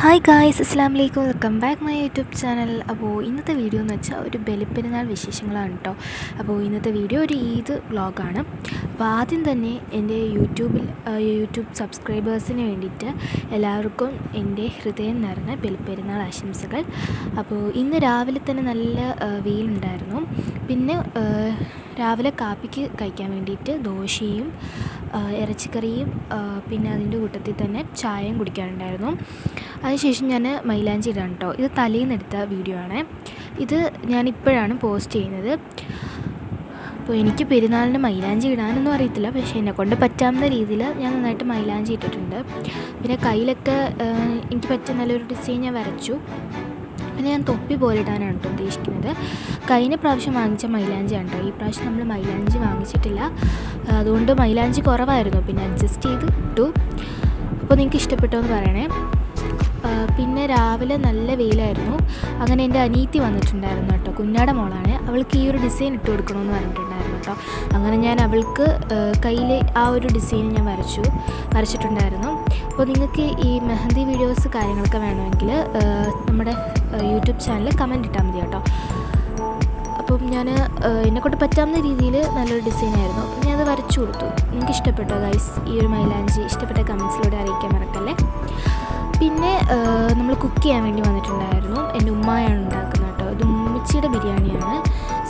Hi guys, അസ്സലാമു അലൈക്കും. Welcome back my YouTube channel. അപ്പോൾ ഇന്നത്തെ വീഡിയോ എന്ന് വെച്ചാൽ ഒരു ബലിപ്പെരുന്നാൾ വിശേഷങ്ങളാണ് കേട്ടോ. അപ്പോൾ ഇന്നത്തെ വീഡിയോ ഒരു ഈദ് വ്ളോഗാണ്. അപ്പോൾ ആദ്യം തന്നെ എൻ്റെ യൂട്യൂബ് സബ്സ്ക്രൈബേഴ്സിന് വേണ്ടിയിട്ട് എല്ലാവർക്കും എൻ്റെ ഹൃദയം നിറഞ്ഞ ബലിപ്പെരുന്നാൾ ആശംസകൾ. അപ്പോൾ ഇന്ന് രാവിലെ തന്നെ നല്ല വെയിലുണ്ടായിരുന്നു. പിന്നെ രാവിലെ കാപ്പിക്ക് കഴിക്കാൻ വേണ്ടിയിട്ട് ദോശയും ഇറച്ചിക്കറിയും പിന്നെ അതിൻ്റെ കൂട്ടത്തിൽ തന്നെ ചായയും കുടിക്കാനുണ്ടായിരുന്നു. അതിനുശേഷം ഞാൻ മൈലാഞ്ചി ഇടാൻ കേട്ടോ. ഇത് തലേന്ന് എടുത്ത വീഡിയോ ആണ്. ഇത് ഞാനിപ്പോഴാണ് പോസ്റ്റ് ചെയ്യുന്നത്. അപ്പോൾ എനിക്ക് പെരുന്നാളിന് മൈലാഞ്ചി ഇടാനൊന്നും അറിയത്തില്ല, പക്ഷേ എന്നെക്കൊണ്ട് പറ്റാവുന്ന രീതിയിൽ ഞാൻ നന്നായിട്ട് മൈലാഞ്ചി ഇട്ടിട്ടുണ്ട്. പിന്നെ കയ്യിലൊക്കെ എനിക്ക് പറ്റിയ നല്ലൊരു ഡിസൈൻ ഞാൻ വരച്ചു. പിന്നെ ഞാൻ തൊപ്പി പോലെ ഇടാനാണ് കേട്ടോ ഉദ്ദേശിക്കുന്നത്. കഴിഞ്ഞ പ്രാവശ്യം വാങ്ങിച്ച മൈലാഞ്ചിയാണ് കേട്ടോ. ഈ പ്രാവശ്യം നമ്മൾ മൈലാഞ്ചി വാങ്ങിച്ചിട്ടില്ല, അതുകൊണ്ട് മൈലാഞ്ചി കുറവായിരുന്നു. പിന്നെ അഡ്ജസ്റ്റ് ചെയ്ത് ഇട്ടു. അപ്പോൾ നിങ്ങൾക്ക് ഇഷ്ടപ്പെട്ടോ എന്ന് പറയണേ. പിന്നെ രാവിലെ നല്ല വെയിലായിരുന്നു. അങ്ങനെ എൻ്റെ അനിയത്തി വന്നിട്ടുണ്ടായിരുന്നു കേട്ടോ. കുഞ്ഞാടെ മോളാണ്. അവൾക്ക് ഈ ഒരു ഡിസൈൻ ഇട്ട് കൊടുക്കണമെന്ന് പറഞ്ഞിട്ടുണ്ടായിരുന്നു കേട്ടോ. അങ്ങനെ ഞാൻ അവൾക്ക് കയ്യിൽ ആ ഒരു ഡിസൈൻ ഞാൻ വരച്ചിട്ടുണ്ടായിരുന്നു. അപ്പോൾ നിങ്ങൾക്ക് ഈ മെഹന്തി വീഡിയോസ് കാര്യങ്ങളൊക്കെ വേണമെങ്കിൽ നമ്മുടെ യൂട്യൂബ് ചാനലിൽ കമൻറ്റ് ഇട്ടാൽ മതി കേട്ടോ. അപ്പം ഞാൻ എന്നെക്കൊണ്ട് പറ്റാവുന്ന രീതിയിൽ നല്ലൊരു ഡിസൈനായിരുന്നു. അപ്പം ഞാനത് വരച്ചു കൊടുത്തു. നിങ്ങൾക്ക് ഇഷ്ടപ്പെട്ടോ ഗൈസ് ഈ ഒരു മൈലാഞ്ചി? ഇഷ്ടപ്പെട്ട കമൻസിലൂടെ അറിയിക്കാൻ മറക്കല്ലേ. പിന്നെ നമ്മൾ കുക്ക് ചെയ്യാൻ വേണ്ടി വന്നിട്ടുണ്ടായിരുന്നു. എൻ്റെ ഉമ്മയാണ് ഉണ്ടാക്കുന്നത് കേട്ടോ. ഇത് ഉമ്മച്ചിയുടെ ബിരിയാണിയാണ്.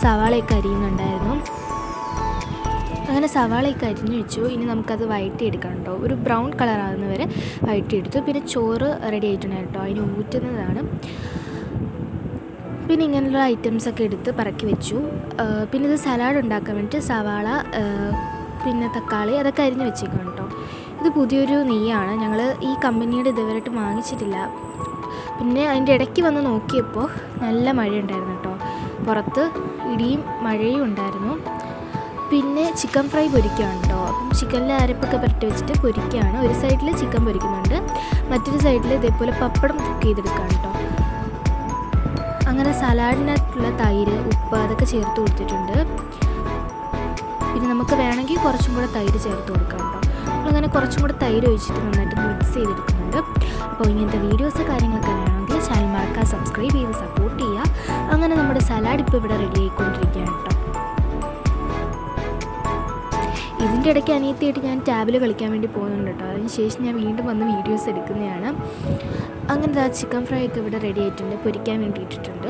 സവാളയൊക്കെ അരിയുന്നുണ്ടായിരുന്നു. അങ്ങനെ സവാളയൊക്കെ അരിഞ്ഞു വെച്ചു. ഇനി നമുക്കത് വഴറ്റിയെടുക്കണം കേട്ടോ. ഒരു ബ്രൗൺ കളറാകുന്നവരെ വഴറ്റിയെടുത്തു. പിന്നെ ചോറ് റെഡി ആയിട്ടുണ്ടായിരുന്നു കേട്ടോ. അതിന് ഊറ്റുന്നതാണ്. പിന്നെ ഇങ്ങനെയുള്ള ഐറ്റംസൊക്കെ എടുത്ത് പറക്കി വെച്ചു. പിന്നെ ഇത് സലാഡ് ഉണ്ടാക്കാൻ വേണ്ടിയിട്ട് സവാള പിന്നെ തക്കാളി അതൊക്കെ അരിഞ്ഞ് വെച്ചേക്കാം കേട്ടോ. ഇത് പുതിയൊരു നെയ്യാണ്. ഞങ്ങൾ ഈ കമ്പനിയുടെ ഇതുവരെയായിട്ട് വാങ്ങിച്ചിട്ടില്ല. പിന്നെ അതിൻ്റെ ഇടയ്ക്ക് വന്ന് നോക്കിയപ്പോൾ നല്ല മഴയുണ്ടായിരുന്നു കേട്ടോ. പുറത്ത് ഇടിയും മഴയും ഉണ്ടായിരുന്നു. പിന്നെ ചിക്കൻ ഫ്രൈ പൊരിക്കുകയാണ് കേട്ടോ. അപ്പം ചിക്കനിൽ അരപ്പൊക്കെ പുരട്ടി വെച്ചിട്ട് പൊരിക്കുകയാണ്. ഒരു സൈഡിൽ ചിക്കൻ പൊരിക്കുന്നുണ്ട്, മറ്റൊരു സൈഡിൽ ഇതേപോലെ പപ്പടം കുക്ക് ചെയ്തെടുക്കുകയാണ് കേട്ടോ. അങ്ങനെ സലാഡിനകത്തുള്ള തൈര്, ഉപ്പ് അതൊക്കെ ചേർത്ത് കൊടുത്തിട്ടുണ്ട്. പിന്നെ നമുക്ക് വേണമെങ്കിൽ കുറച്ചും കൂടെ തൈര് ചേർത്ത് കൊടുക്കാം കേട്ടോ. നമ്മളങ്ങനെ കുറച്ചും കൂടെ തൈര് ഒഴിച്ചിട്ട് നന്നായിട്ട് മിക്സ് ചെയ്തെടുക്കുന്നുണ്ട്. അപ്പോൾ ഇങ്ങനത്തെ വീഡിയോസ് കാര്യങ്ങളൊക്കെ വേണമെങ്കിൽ ചാനൽ മറക്കാതെ സബ്സ്ക്രൈബ് ചെയ്ത് സപ്പോർട്ട് ചെയ്യുക. അങ്ങനെ നമ്മുടെ സലാഡ് ഇപ്പോൾ ഇവിടെ റെഡി ആയിക്കൊണ്ടിരിക്കുകയാണ് കേട്ടോ. ഇതിൻ്റെ ഇടയ്ക്ക് അനിയത്തിയായിട്ട് ഞാൻ ടാബിൽ കളിക്കാൻ വേണ്ടി പോകുന്നുണ്ട് കേട്ടോ. അതിന് ശേഷം ഞാൻ വീണ്ടും വന്ന് വീഡിയോസ് എടുക്കുന്നതാണ്. അങ്ങനെ ആ ചിക്കൻ ഫ്രൈ ഒക്കെ ഇവിടെ റെഡി ആയിട്ടുണ്ട്. പൊരിക്കാൻ വേണ്ടി ഇട്ടിട്ടുണ്ട്.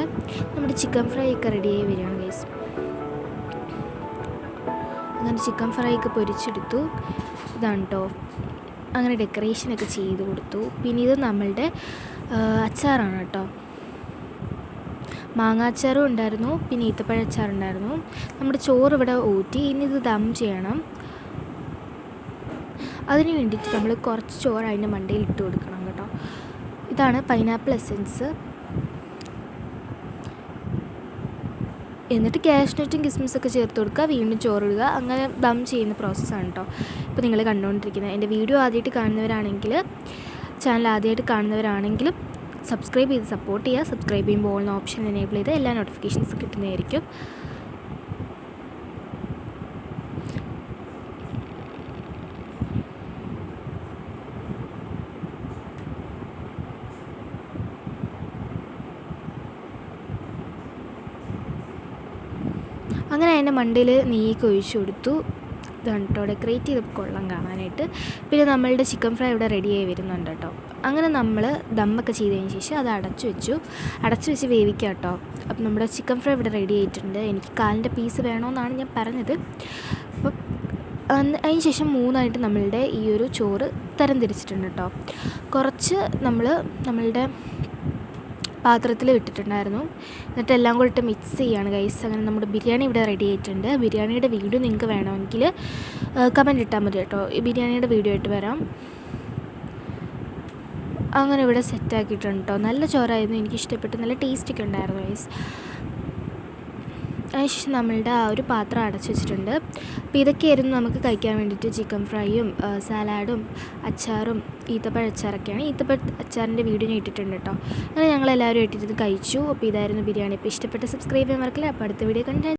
നമ്മുടെ ചിക്കൻ ഫ്രൈ ഒക്കെ റെഡിയായി വരികയാണ് ഗൈസ്. അങ്ങനെ ചിക്കൻ ഫ്രൈ ഒക്കെ പൊരിച്ചെടുത്തു. ഇതാണ് കേട്ടോ. അങ്ങനെ ഡെക്കറേഷനൊക്കെ ചെയ്ത് കൊടുത്തു. പിന്നെ ഇത് നമ്മളുടെ അച്ചാറാണ് കേട്ടോ. മാങ്ങാച്ചാറും ഉണ്ടായിരുന്നു, പിന്നെ ഈത്തപ്പഴ അച്ചാറുണ്ടായിരുന്നു. നമ്മുടെ ചോറ് ഇവിടെ ഊറ്റി. ഇനി ഇത് ദം ചെയ്യണം. അതിന് വേണ്ടിയിട്ട് നമ്മൾ കുറച്ച് ചോറ് അതിൻ്റെ മണ്ടയിൽ ഇട്ട് കൊടുക്കണം കേട്ടോ. ഇതാണ് പൈനാപ്പിൾ എസൻസ്. എന്നിട്ട് കാഷ്നട്ടും കിസ്മിസൊക്കെ ചേർത്ത് കൊടുക്കുക. വീണ്ടും ചോറിടുക. അങ്ങനെ ദം ചെയ്യുന്ന പ്രോസസ്സാണ് കേട്ടോ ഇപ്പോൾ നിങ്ങൾ കണ്ടുകൊണ്ടിരിക്കുന്നത്. എൻ്റെ വീഡിയോ ആദ്യമായിട്ട് കാണുന്നവരാണെങ്കിൽ, ചാനൽ ആദ്യമായിട്ട് കാണുന്നവരാണെങ്കിലും സബ്സ്ക്രൈബ് ചെയ്ത് സപ്പോർട്ട് ചെയ്യുക. സബ്സ്ക്രൈബ് ചെയ്യുമ്പോൾ ഓൾ ഓപ്ഷൻ എനേബിൾ ചെയ്ത് എല്ലാ നോട്ടിഫിക്കേഷൻസ് കിട്ടുന്നതായിരിക്കും. അങ്ങനെ അതിൻ്റെ മണ്ടയിൽ നെയ്യൊക്കെ ഒഴിച്ചു കൊടുത്തു. ഇതാണ് കേട്ടോ ഡെക്കറേറ്റ് ചെയ്ത് കൊള്ളാം കാണാനായിട്ട്. പിന്നെ നമ്മളുടെ ചിക്കൻ ഫ്രൈ ഇവിടെ റെഡിയായി വരുന്നുണ്ട് കേട്ടോ. അങ്ങനെ നമ്മൾ ദമ്മൊക്കെ ചെയ്തതിന് ശേഷം അത് അടച്ചു വെച്ച് വേവിക്കുക കേട്ടോ. അപ്പം നമ്മുടെ ചിക്കൻ ഫ്രൈ ഇവിടെ റെഡി ആയിട്ടുണ്ട്. എനിക്ക് കാലിൻ്റെ പീസ് വേണമെന്നാണ് ഞാൻ പറഞ്ഞത്. അപ്പം അതിന് ശേഷം 3 നമ്മളുടെ ഈ ഒരു ചോറ് തരംതിരിച്ചിട്ടുണ്ട് കേട്ടോ. കുറച്ച് നമ്മളുടെ പാത്രത്തിൽ വിട്ടിട്ടുണ്ടായിരുന്നു. എന്നിട്ട് എല്ലാം കൂടി ഇട്ട് മിക്സ് ചെയ്യുകയാണ് ഗൈസ്. അങ്ങനെ നമ്മുടെ ബിരിയാണി ഇവിടെ റെഡി ആയിട്ടുണ്ട്. ബിരിയാണിയുടെ വീഡിയോ നിങ്ങൾക്ക് വേണമെങ്കിൽ കമൻറ്റ് ഇട്ടാൽ മതി കേട്ടോ. ഈ ബിരിയാണിയുടെ വീഡിയോ ആയിട്ട് വരാം. അങ്ങനെ ഇവിടെ സെറ്റാക്കിയിട്ടുണ്ട് കേട്ടോ. നല്ല ചോറായിരുന്നു, എനിക്കിഷ്ടപ്പെട്ടു. നല്ല ടേസ്റ്റൊക്കെ ഉണ്ടായിരുന്നു ഗൈസ്. അതിനുശേഷം നമ്മളുടെ ആ ഒരു പാത്രം അടച്ചു വെച്ചിട്ടുണ്ട്. അപ്പോൾ ഇതൊക്കെയായിരുന്നു നമുക്ക് കഴിക്കാൻ വേണ്ടിയിട്ട്. ചിക്കൻ ഫ്രൈയും സലാഡും അച്ചാറും ഈത്തപ്പഴ അച്ചാറൊക്കെയാണ്. ഈത്തപ്പഴ അച്ചാറിൻ്റെ വീഡിയോ ഞാൻ ഇട്ടിട്ടുണ്ട് കേട്ടോ. അങ്ങനെ ഞങ്ങളെല്ലാവരും ഇട്ടിട്ട് കഴിച്ചു. അപ്പോൾ ഇതായിരുന്നു ബിരിയാണി. ഇപ്പോൾ ഇഷ്ടപ്പെട്ട സബ്സ്ക്രൈബ് ചെയ്യാൻ മറക്കില്ല. അപ്പോൾ അടുത്ത വീഡിയോ കണ്ടാൽ